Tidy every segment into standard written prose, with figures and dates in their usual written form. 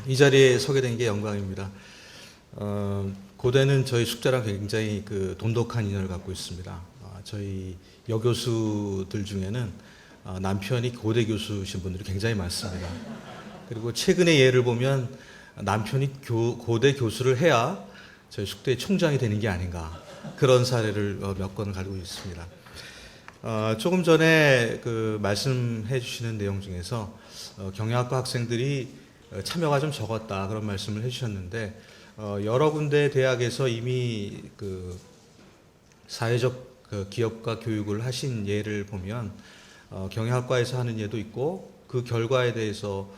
이 자리에 서게 된 게 영광입니다. 고대는 저희 숙자랑 굉장히 돈독한 인연을 갖고 있습니다. 저희 여교수들 중에는 남편이 고대 교수신 분들이 굉장히 많습니다. 그리고 최근의 예를 보면 남편이 고대 교수를 해야 저희 숙대의 총장이 되는 게 아닌가, 그런 사례를 몇 건을 가지고 있습니다. 조금 전에 말씀해 주시는 내용 중에서 경영학과 학생들이 참여가 좀 적었다, 그런 말씀을 해주셨는데, 여러 군데 대학에서 이미 사회적 기업가 교육을 하신 예를 보면 경영학과에서 하는 예도 있고, 그 결과에 대해서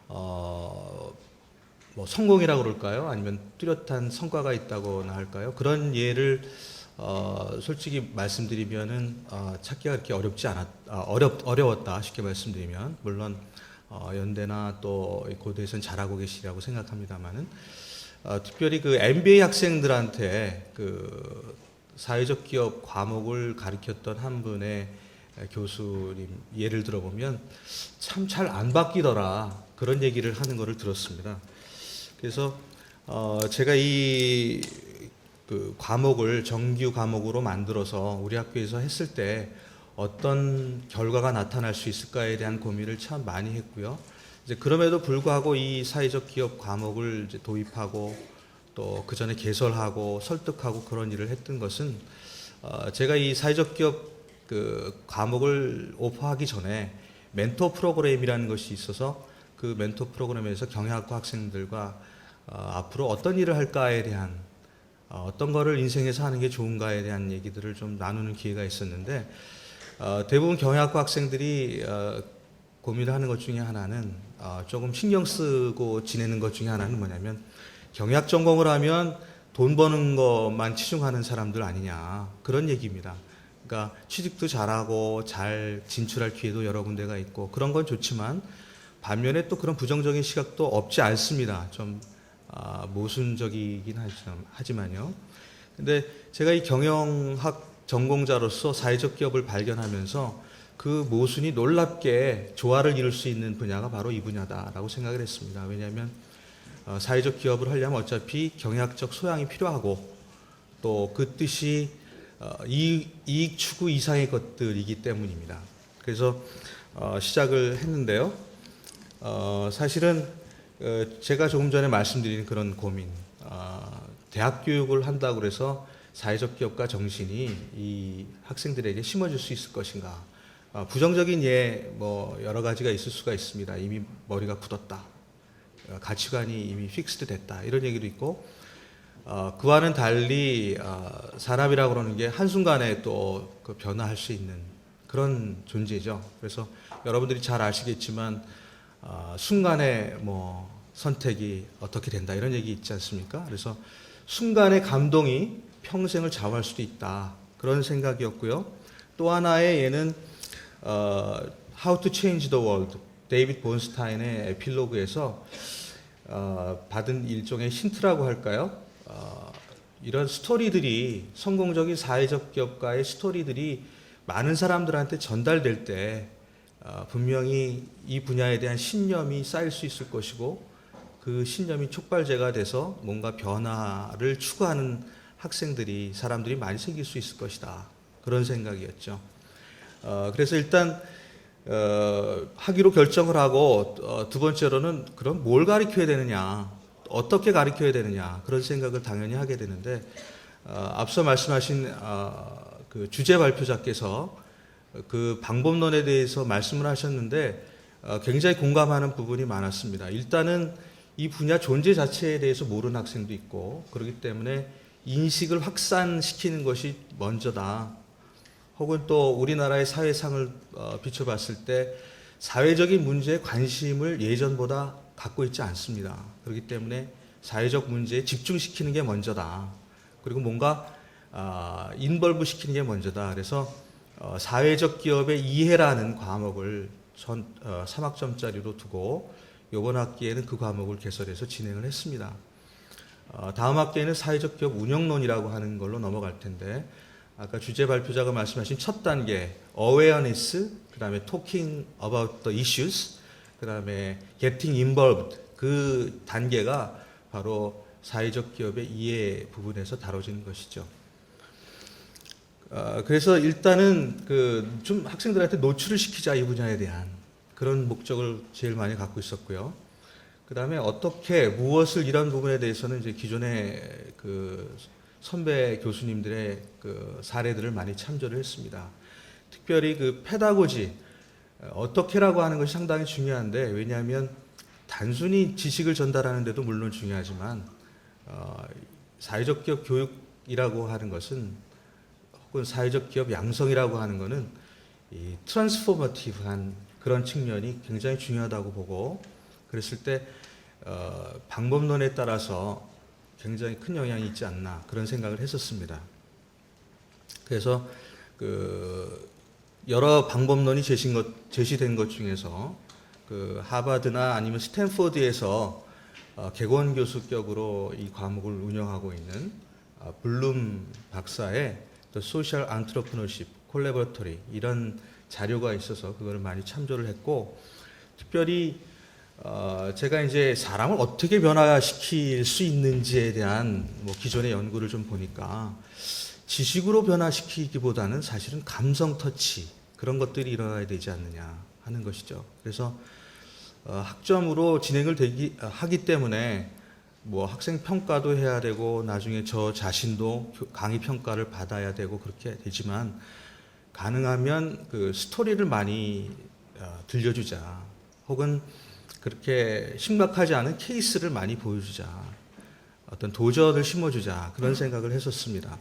뭐 성공이라고 그럴까요? 아니면 뚜렷한 성과가 있다고나 할까요? 그런 예를 솔직히 말씀드리면은 찾기가 그렇게 어려웠다, 쉽게 말씀드리면. 물론 연대나 또 고대에서는 잘하고 계시라고 생각합니다만은, 특별히 MBA 학생들한테 사회적 기업 과목을 가르쳤던 한 분의 교수님 예를 들어보면 참 잘 안 바뀌더라, 그런 얘기를 하는 것을 들었습니다. 그래서 제가 이 과목을 정규 과목으로 만들어서 우리 학교에서 했을 때 어떤 결과가 나타날 수 있을까에 대한 고민을 참 많이 했고요. 이제 그럼에도 불구하고 이 사회적 기업 과목을 이제 도입하고 또 그 전에 개설하고 설득하고 그런 일을 했던 것은, 제가 이 사회적 기업 과목을 오퍼하기 전에 멘토 프로그램이라는 것이 있어서, 그 멘토 프로그램에서 경영학과 학생들과 앞으로 어떤 일을 할까에 대한, 어떤 거를 인생에서 하는 게 좋은가에 대한 얘기들을 좀 나누는 기회가 있었는데, 대부분 경영학과 학생들이 고민을 하는 것 중에 하나는, 조금 신경 쓰고 지내는 것 중에 하나는 뭐냐면, 경영학 전공을 하면 돈 버는 것만 치중하는 사람들 아니냐, 그런 얘기입니다. 그러니까 취직도 잘하고 잘 진출할 기회도 여러 군데가 있고 그런 건 좋지만, 반면에 또 그런 부정적인 시각도 없지 않습니다. 좀 모순적이긴 하지만요. 근데 제가 이 경영학 전공자로서 사회적 기업을 발견하면서 그 모순이 놀랍게 조화를 이룰 수 있는 분야가 바로 이 분야다라고 생각을 했습니다. 왜냐하면 사회적 기업을 하려면 어차피 경영학적 소양이 필요하고, 또 그 뜻이 이익 추구 이상의 것들이기 때문입니다. 그래서 시작을 했는데요. 사실은 제가 조금 전에 말씀드린 그런 고민, 대학 교육을 한다고 해서 사회적 기업가 정신이 이 학생들에게 심어질 수 있을 것인가. 부정적인 뭐 여러 가지가 있을 수가 있습니다. 이미 머리가 굳었다, 가치관이 이미 픽스드 됐다, 이런 얘기도 있고, 그와는 달리 사람이라고 그러는 게 한순간에 또 변화할 수 있는 그런 존재죠. 그래서 여러분들이 잘 아시겠지만 순간에 뭐 선택이 어떻게 된다, 이런 얘기 있지 않습니까? 그래서 순간의 감동이 평생을 좌우할 수도 있다, 그런 생각이었고요. 또 하나의 예는 How to Change the World, 데이빗 본스타인의 에필로그에서 받은 일종의 힌트라고 할까요? 이런 스토리들이, 성공적인 사회적 기업가의 스토리들이 많은 사람들한테 전달될 때 분명히 이 분야에 대한 신념이 쌓일 수 있을 것이고, 그 신념이 촉발제가 돼서 뭔가 변화를 추구하는 학생들이, 사람들이 많이 생길 수 있을 것이다, 그런 생각이었죠. 그래서 일단 하기로 결정을 하고, 두 번째로는 그럼 뭘 가르쳐야 되느냐, 어떻게 가르쳐야 되느냐, 그런 생각을 당연히 하게 되는데, 앞서 말씀하신 그 주제 발표자께서 그 방법론에 대해서 말씀을 하셨는데 굉장히 공감하는 부분이 많았습니다. 일단은 이 분야 존재 자체에 대해서 모르는 학생도 있고, 그렇기 때문에 인식을 확산시키는 것이 먼저다. 혹은 또 우리나라의 사회상을 비춰봤을 때 사회적인 문제에 관심을 예전보다 갖고 있지 않습니다. 그렇기 때문에 사회적 문제에 집중시키는 게 먼저다. 그리고 뭔가 인벌브 시키는 게 먼저다. 그래서 사회적 기업의 이해라는 과목을 3학점짜리로 두고 이번 학기에는 그 과목을 개설해서 진행을 했습니다. 다음 학기에는 사회적 기업 운영론이라고 하는 걸로 넘어갈 텐데, 아까 주제 발표자가 말씀하신 첫 단계 awareness, 그 다음에 talking about the issues, 그 다음에 getting involved, 그 단계가 바로 사회적 기업의 이해 부분에서 다뤄지는 것이죠. 그래서 일단은 좀 학생들한테 노출을 시키자, 이 분야에 대한 그런 목적을 제일 많이 갖고 있었고요. 그 다음에 어떻게 무엇을 이런 부분에 대해서는 이제 기존의 선배 교수님들의 사례들을 많이 참조를 했습니다. 특별히 페다고지, 어떻게라고 하는 것이 상당히 중요한데, 왜냐하면 단순히 지식을 전달하는 데도 물론 중요하지만 사회적 기업 교육이라고 하는 것은, 혹은 사회적 기업 양성이라고 하는 것은 이 트랜스포머티브한 그런 측면이 굉장히 중요하다고 보고, 그랬을 때 방법론에 따라서 굉장히 큰 영향이 있지 않나, 그런 생각을 했었습니다. 그래서 여러 방법론이 제시된 것 중에서 하버드나 아니면 스탠포드에서 객원 교수격으로 이 과목을 운영하고 있는 블룸 박사의 The Social Entrepreneurship Collaboratory, 이런 자료가 있어서 그걸 많이 참조를 했고, 특별히 제가 이제 사람을 어떻게 변화시킬 수 있는지에 대한 기존의 연구를 좀 보니까, 지식으로 변화시키기보다는 사실은 감성 터치, 그런 것들이 일어나야 되지 않느냐 하는 것이죠. 그래서 학점으로 진행을 하기 때문에 학생 평가도 해야 되고, 나중에 저 자신도 강의 평가를 받아야 되고, 그렇게 되지만 가능하면 스토리를 많이 들려주자, 혹은 그렇게 심각하지 않은 케이스를 많이 보여주자, 어떤 도전을 심어주자, 그런 생각을 했었습니다.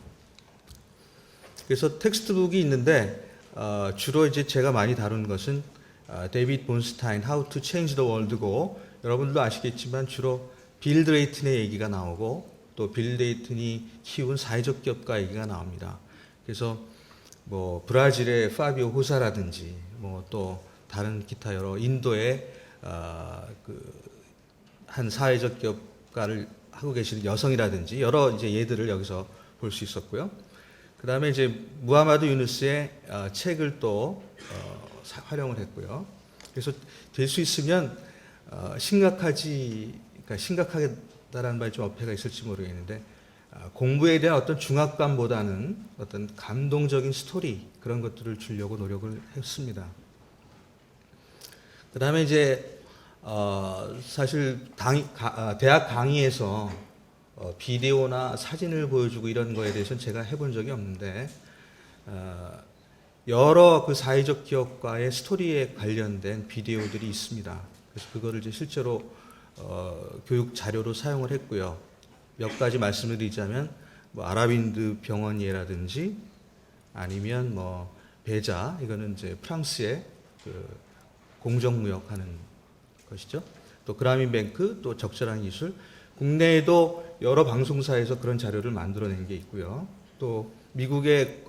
그래서 텍스트북이 있는데 주로 이제 제가 많이 다룬 것은 데이비드 본스타인 How to Change the World고, 여러분들도 아시겠지만 주로 빌 드레이튼의 얘기가 나오고, 또 빌 드레이튼이 키운 사회적 기업가 얘기가 나옵니다. 그래서 브라질의 파비오 호사라든지, 또 다른 기타 여러 인도의 한 사회적 기업가를 하고 계시는 여성이라든지, 여러 이제 예들을 여기서 볼 수 있었고요. 그 다음에 이제 무하마드 유누스의 책을 또 활용을 했고요. 그래서 될 수 있으면 심각하다라는 말이 좀 어폐가 있을지 모르겠는데, 공부에 대한 어떤 중압감보다는 어떤 감동적인 스토리, 그런 것들을 주려고 노력을 했습니다. 그 다음에 이제 사실 대학 강의에서 비디오나 사진을 보여주고 이런 거에 대해서는 제가 해본 적이 없는데, 여러 사회적 기업과의 스토리에 관련된 비디오들이 있습니다. 그래서 그거를 이제 실제로 교육 자료로 사용을 했고요. 몇 가지 말씀을 드리자면, 아라빈드 병원 예라든지, 아니면 베자, 이거는 이제 프랑스의 공정무역하는 것이죠. 또 그라민뱅크, 또 적절한 기술, 국내에도 여러 방송사에서 그런 자료를 만들어낸 게 있고요. 또 미국의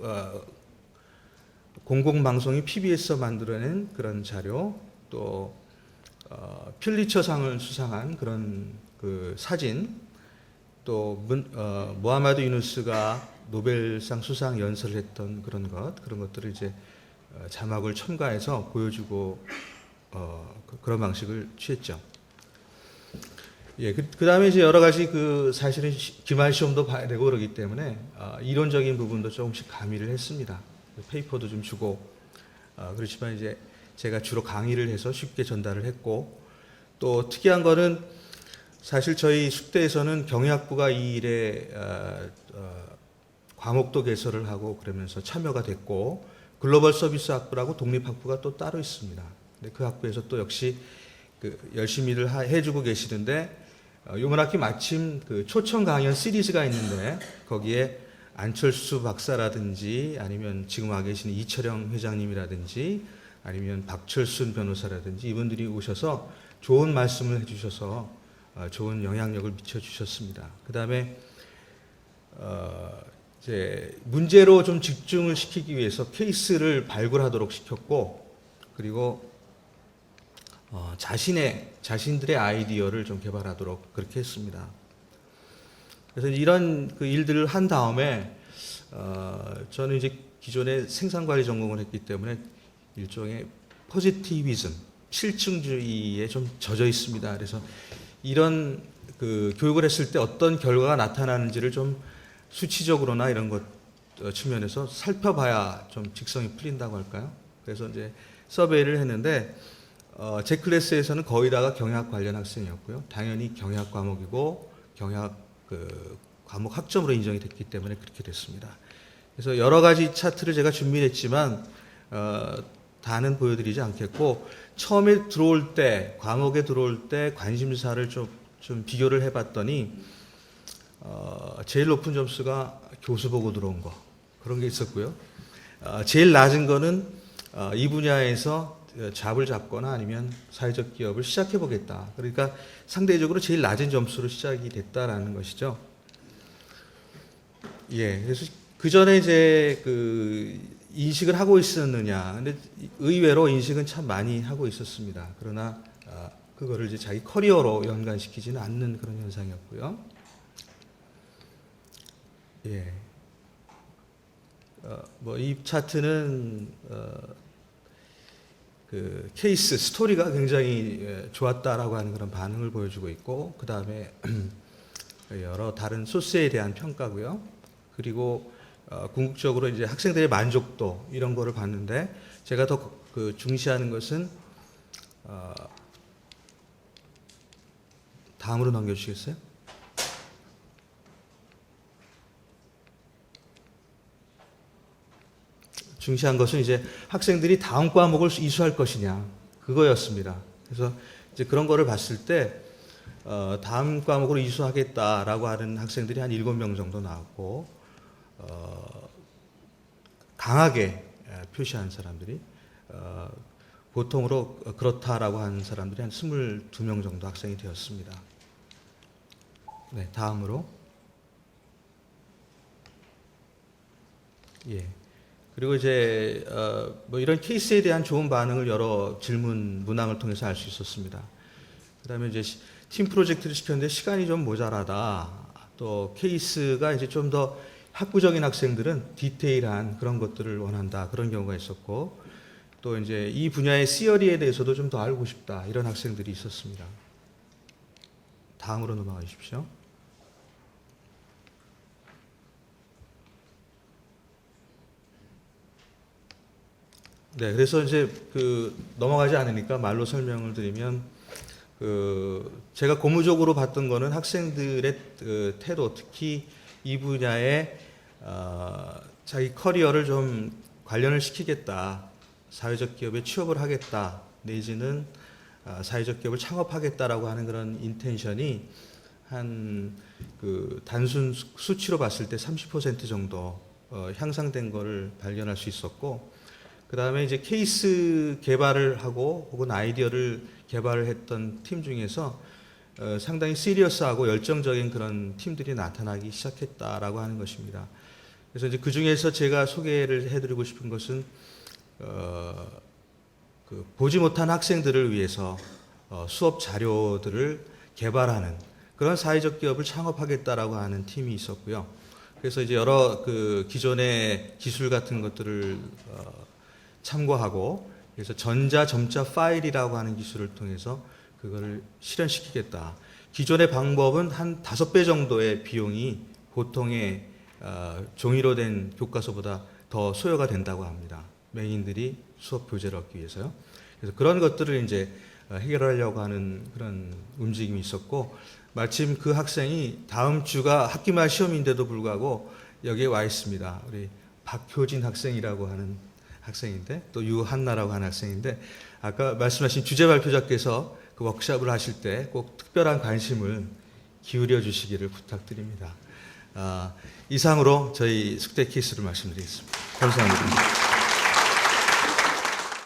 공공방송이 PBS에서 만들어낸 그런 자료, 또 퓰리처상을 수상한 그런 사진, 또 무하마드 유누스가 노벨상 수상 연설을 했던 그런 것들을 이제 자막을 첨가해서 보여주고 그런 방식을 취했죠. 예, 그 다음에 이제 여러 가지 사실은 기말 시험도 봐야 되고 그러기 때문에 이론적인 부분도 조금씩 가미를 했습니다. 페이퍼도 좀 주고, 그렇지만 이제 제가 주로 강의를 해서 쉽게 전달을 했고, 또 특이한 거는 사실 저희 숙대에서는 경영학부가 이 일에 과목도 개설을 하고 그러면서 참여가 됐고, 글로벌 서비스 학부라고 독립학부가 또 따로 있습니다. 근데 그 학부에서 또 역시 열심히 일을 해주고 계시는데, 이번 학기 마침 초청 강연 시리즈가 있는데, 거기에 안철수 박사라든지, 아니면 지금 와 계시는 이철영 회장님이라든지, 아니면 박철순 변호사라든지, 이분들이 오셔서 좋은 말씀을 해주셔서 좋은 영향력을 미쳐주셨습니다. 그 다음에 이제 문제로 좀 집중을 시키기 위해서 케이스를 발굴하도록 시켰고, 그리고 자신들의 아이디어를 좀 개발하도록 그렇게 했습니다. 그래서 이런 일들을 한 다음에 저는 이제 기존에 생산관리 전공을 했기 때문에 일종의 포지티비즘, 실증주의에 좀 젖어 있습니다. 그래서 이런 그 교육을 했을 때 어떤 결과가 나타나는지를 좀 수치적으로나 이런 것 측면에서 살펴봐야 좀 직성이 풀린다고 할까요? 그래서 이제 서베이를 했는데 제 클래스에서는 거의 다가 경영학 관련 학생이었고요. 당연히 경영학 과목이고 경영학 그 과목 학점으로 인정이 됐기 때문에 그렇게 됐습니다. 그래서 여러 가지 차트를 제가 준비했지만 다는 보여드리지 않겠고, 처음에 들어올 때 과목에 들어올 때 관심사를 좀 비교를 해봤더니 제일 높은 점수가 교수 보고 들어온 거, 그런 게 있었고요. 제일 낮은 거는 이 분야에서 잡을 잡거나 아니면 사회적 기업을 시작해 보겠다. 그러니까 상대적으로 제일 낮은 점수로 시작이 됐다라는 것이죠. 예, 그래서 그 전에 이제 그 인식을 하고 있었느냐. 근데 의외로 인식은 참 많이 하고 있었습니다. 그러나 그거를 이제 자기 커리어로 연관시키지는 않는 그런 현상이었고요. 예. 뭐 이 차트는 그 케이스 스토리가 굉장히 좋았다라고 하는 그런 반응을 보여주고 있고, 그 다음에 여러 다른 소스에 대한 평가고요. 그리고 궁극적으로 이제 학생들의 만족도 이런 거를 봤는데, 제가 더 그 중시하는 것은 다음으로 넘겨주시겠어요? 중시한 것은 이제 학생들이 다음 과목을 이수할 것이냐, 그거였습니다. 그래서 이제 그런 거를 봤을 때 다음 과목으로 이수하겠다라고 하는 학생들이 한 7명 정도 나왔고, 강하게 표시한 사람들이 보통으로 그렇다라고 하는 사람들이 한 22명 정도 학생이 되었습니다. 네, 다음으로. 예. 그리고 이제 뭐 이런 케이스에 대한 좋은 반응을 여러 질문 문항을 통해서 알 수 있었습니다. 그다음에 이제 팀 프로젝트를 시켰는데 시간이 좀 모자라다. 또 케이스가 이제 좀 더 학구적인 학생들은 디테일한 그런 것들을 원한다. 그런 경우가 있었고, 또 이제 이 분야의 시어리에 대해서도 좀 더 알고 싶다. 이런 학생들이 있었습니다. 다음으로 넘어가 주십시오. 네, 그래서 이제 그 넘어가지 않으니까 말로 설명을 드리면, 제가 고무적으로 봤던 거는 학생들의 그 태도, 특히 이 분야에 자기 커리어를 좀 관련을 시키겠다, 사회적 기업에 취업을 하겠다, 내지는 사회적 기업을 창업하겠다라고 하는 그런 인텐션이 한 그 단순 수치로 봤을 때 30% 정도 향상된 거를 발견할 수 있었고, 그 다음에 이제 케이스 개발을 하고 혹은 아이디어를 개발을 했던 팀 중에서 상당히 시리어스하고 열정적인 그런 팀들이 나타나기 시작했다라고 하는 것입니다. 그래서 이제 그 중에서 제가 소개를 해드리고 싶은 것은 그 보지 못한 학생들을 위해서 수업 자료들을 개발하는 그런 사회적 기업을 창업하겠다라고 하는 팀이 있었고요. 그래서 이제 여러 그 기존의 기술 같은 것들을 참고하고, 그래서 전자점자 파일이라고 하는 기술을 통해서 그거를 실현시키겠다. 기존의 방법은 한 5배 정도의 비용이 보통의 종이로 된 교과서보다 더 소요가 된다고 합니다. 맹인들이 수업 교재를 얻기 위해서요. 그래서 그런 것들을 이제 해결하려고 하는 그런 움직임이 있었고, 마침 그 학생이 다음 주가 학기말 시험인데도 불구하고 여기에 와 있습니다. 우리 박효진 학생이라고 하는 학생인데, 또 유한나라고 하는 학생인데, 아까 말씀하신 주제 발표자께서 그 워크숍을 하실 때 꼭 특별한 관심을 기울여 주시기를 부탁드립니다. 이상으로 저희 숙대 케이스를 말씀드리겠습니다. 감사합니다.